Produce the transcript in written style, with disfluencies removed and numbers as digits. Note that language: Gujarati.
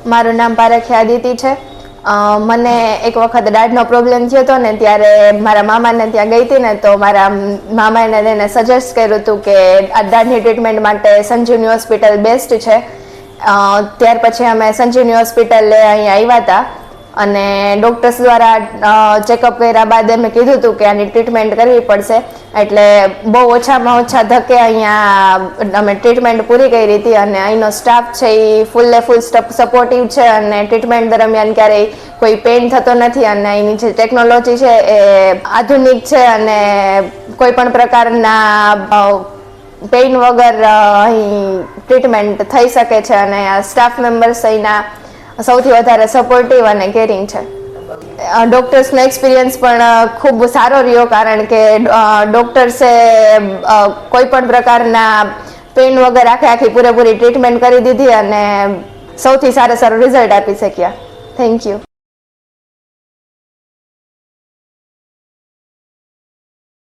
મારું નામ પારખી આદિતિ છે. મને એક વખત દાઢનો પ્રોબ્લેમ થયો હતો ને ત્યારે મારા મામાને ત્યાં ગઈ હતી ને તો મારા મામાએ એને સજેસ્ટ કર્યું હતું કે આ દાઢની ટ્રીટમેન્ટ માટે સંજીવની હોસ્પિટલ બેસ્ટ છે. ત્યાર પછી અમે સંજીવની હોસ્પિટલે અહીંયા આવ્યા હતા અને ડૉક્ટર્સ દ્વારા ચેકઅપ કર્યા બાદ એમે કીધું હતું કે આની ટ્રીટમેન્ટ કરવી પડશે. એટલે બહુ ઓછામાં ઓછા ધક્કે અહીંયા અમે ટ્રીટમેન્ટ પૂરી કરી હતી અને અહીંનો સ્ટાફ છે એ ફૂલ સપોર્ટિવ છે અને ટ્રીટમેન્ટ દરમિયાન ક્યારેય કોઈ પેઇન થતો નથી અને અહીંની જે ટેકનોલોજી છે એ આધુનિક છે અને કોઈ પણ પ્રકારના પેઇન વગર અહીં ટ્રીટમેન્ટ થઈ શકે છે અને સ્ટાફ મેમ્બર્સ અહીંના સૌથી વધારે સપોર્ટિવ અને કેરિંગ છે. ડૉક્ટર્સનો એક્સપિરિયન્સ પણ ખૂબ સારો રહ્યો કારણ કે ડૉક્ટર્સે કોઈ પણ પ્રકારના પેઇન વગર આખી પૂરેપૂરી ટ્રીટમેન્ટ કરી દીધી અને સૌથી સારું રિઝલ્ટ આપી શક્યા. Thank you.